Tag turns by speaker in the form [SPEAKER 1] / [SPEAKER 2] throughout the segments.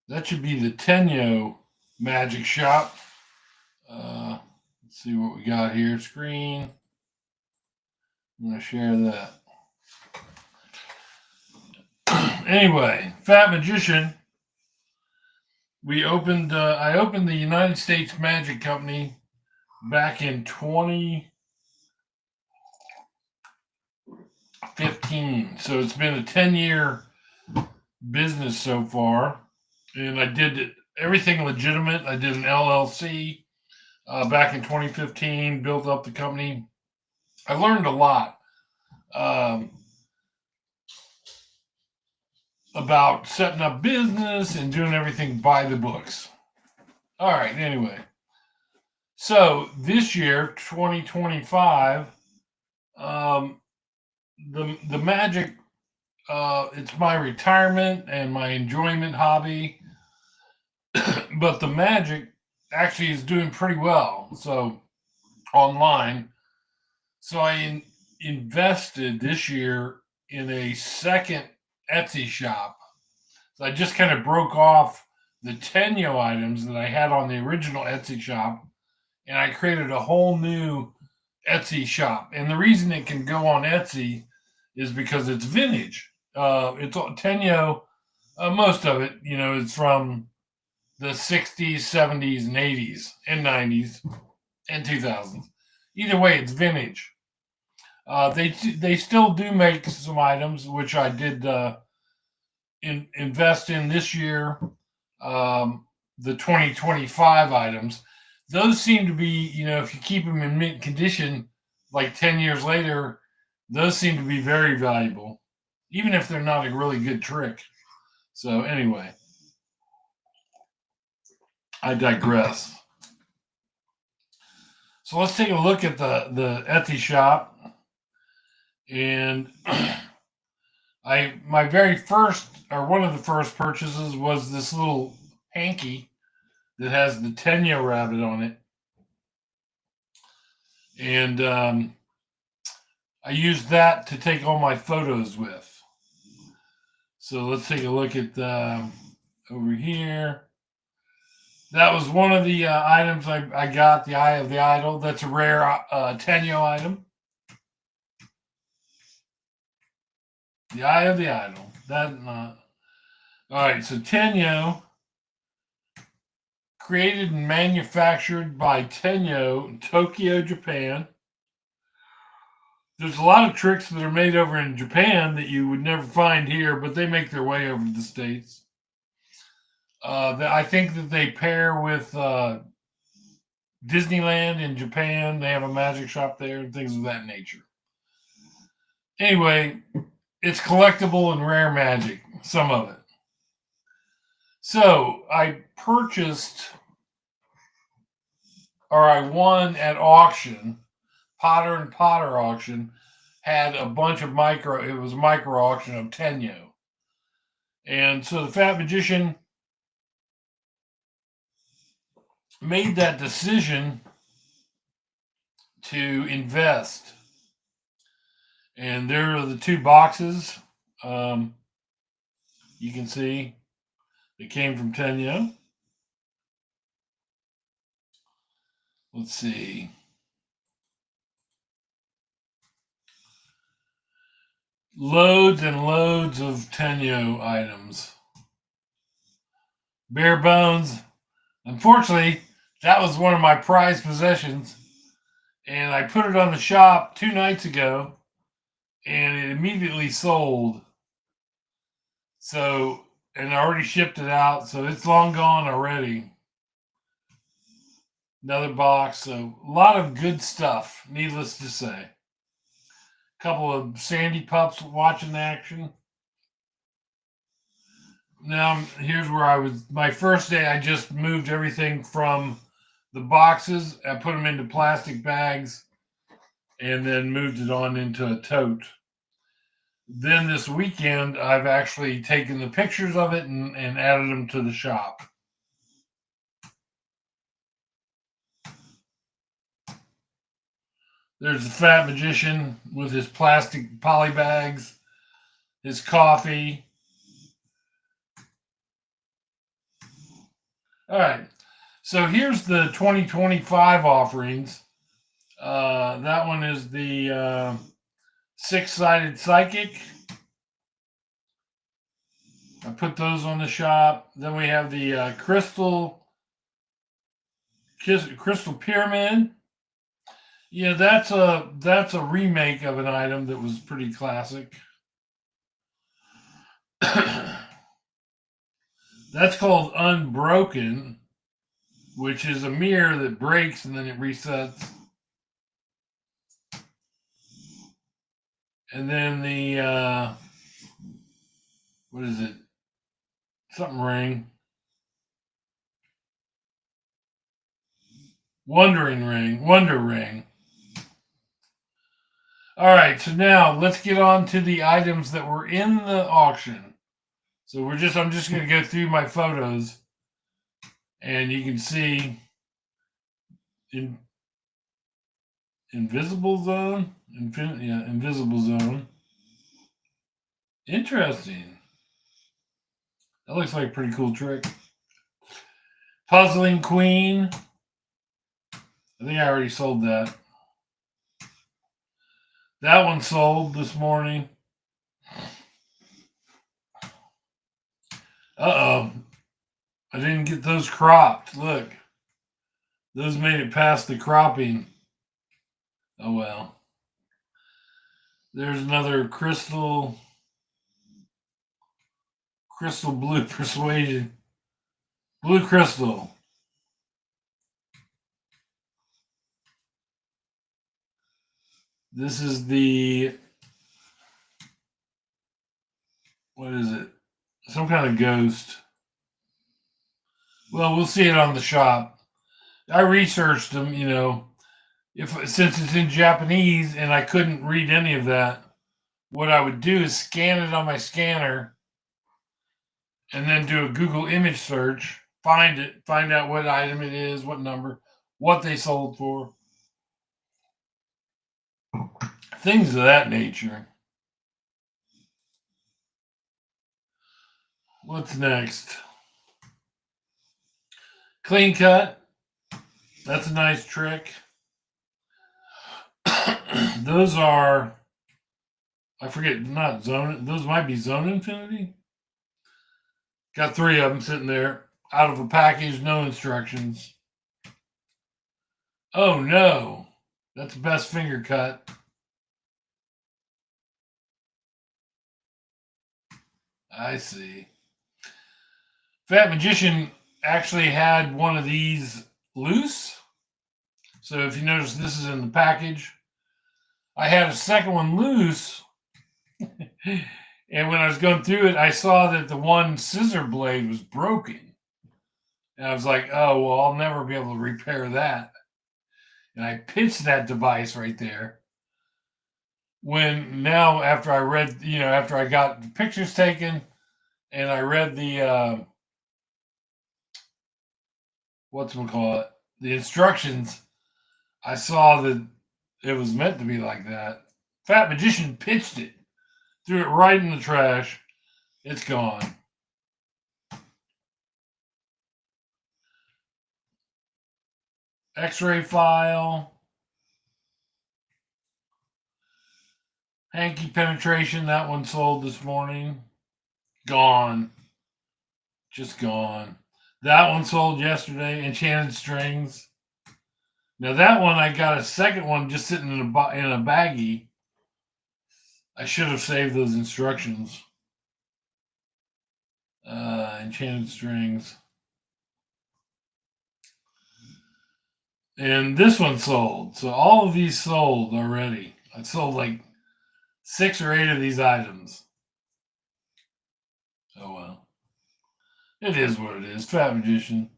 [SPEAKER 1] That should be the TENYO magic shop. Let's see what we got here. Screen. I'm going to share that. Anyway, Fat Magician. I opened the United States Magic Company back in 2015. So it's been a 10-year business so far. And I did everything legitimate. I did an LLC back in 2015, built up the company. I learned a lot um, about setting up business and doing everything by the books. All right, anyway. So this year, 2025, um, the magic, it's my retirement and my enjoyment hobby, but the magic actually is doing pretty well. So online, so invested this year in a second Etsy shop. So I just kind of broke off the Tenyo items that I had on the original Etsy shop, and I created a whole new Etsy shop. And the reason it can go on Etsy is because it's vintage. It's Tenyo. Most of it, is from the 60s, 70s, and 80s, and 90s, and 2000s. Either way, it's vintage. They still do make some items which I did invest in this year. The 2025 items, those seem to be, if you keep them in mint condition, like 10 years later, those seem to be very valuable, even if they're not a really good trick. So anyway, I digress. So let's take a look at the Etsy shop, and my very first, or one of the first purchases, was this little hanky that has the Tenyo rabbit on it, and I used that to take all my photos with. So let's take a look at over here. That was one of the items I got, the Eye of the Idol. That's a rare Tenyo item. The Eye of the Idol. All right, so Tenyo, created and manufactured by Tenyo in Tokyo, Japan. There's a lot of tricks that are made over in Japan that you would never find here, but they make their way over to the States. I think that they pair with Disneyland in Japan. They have a magic shop there and things of that nature. Anyway, it's collectible and rare magic, some of it. So I purchased, or I won at auction, Potter and Potter auction, had a bunch of it was a micro auction of Tenyo. And so the Fat Magician made that decision to invest. And there are the two boxes. You can see it came from Tenyo. Let's see. Loads and loads of Tenyo items. Bare bones. Unfortunately, that was one of my prized possessions. And I put it on the shop 2 nights ago, and it immediately sold. So, and I already shipped it out, so it's long gone already. Another box, so a lot of good stuff, needless to say. A couple of Sandy pups watching action. Now, here's where my first day, I just moved everything from the boxes. I put them into plastic bags and then moved it on into a tote. Then this weekend, I've actually taken the pictures of it and added them to the shop. There's the Fat Magician with his plastic poly bags, his coffee. All right. So here's the 2025 offerings. That one is the six-sided psychic. I put those on the shop. Then we have the crystal pyramid. Yeah, that's a remake of an item that was pretty classic. That's called Unbroken, which is a mirror that breaks and then it resets. And then the what is it? Something ring. Wonder ring. All right, so now let's get on to the items that were in the auction. So I'm just going to go through my photos, and you can see in invisible zone, invisible zone. Interesting. That looks like a pretty cool trick. Puzzling Queen. I think I already sold that. That one sold this morning. Uh-oh. I didn't get those cropped. Look. Those made it past the cropping. Oh well. There's another crystal blue persuasion. Blue crystal. This is the, what is it? Some kind of ghost. Well, we'll see it on the shop. I researched them, since it's in Japanese and I couldn't read any of that, what I would do is scan it on my scanner and then do a Google image search, find out what item it is, what number, what they sold for. Things of that nature. What's next? Clean cut. That's a nice trick. Those are, I forget, not zone. Those might be Zone Infinity. Got 3 of them sitting there out of a package, no instructions. Oh no, that's best finger cut. I see. Fat Magician actually had one of these loose. So if you notice, this is in the package. I had a second one loose. And when I was going through it, I saw that the one scissor blade was broken. And I was like, oh, well, I'll never be able to repair that. And I pitched that device right there. When now, after I read, after I got the pictures taken and I read the, the instructions, I saw that it was meant to be like that. Fat Magician pitched it, threw it right in the trash. It's gone. X-ray file. Hanky penetration. That one sold this morning. Gone. Just gone. That one sold yesterday. Enchanted strings. Now that one, I got a second one just sitting in a baggie. I should have saved those instructions. Enchanted strings. And this one sold. So all of these sold already. I sold like 6 or 8 of these items. Oh well. It is what it is. Fat Magician.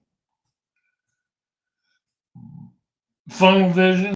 [SPEAKER 1] Funnel Vision.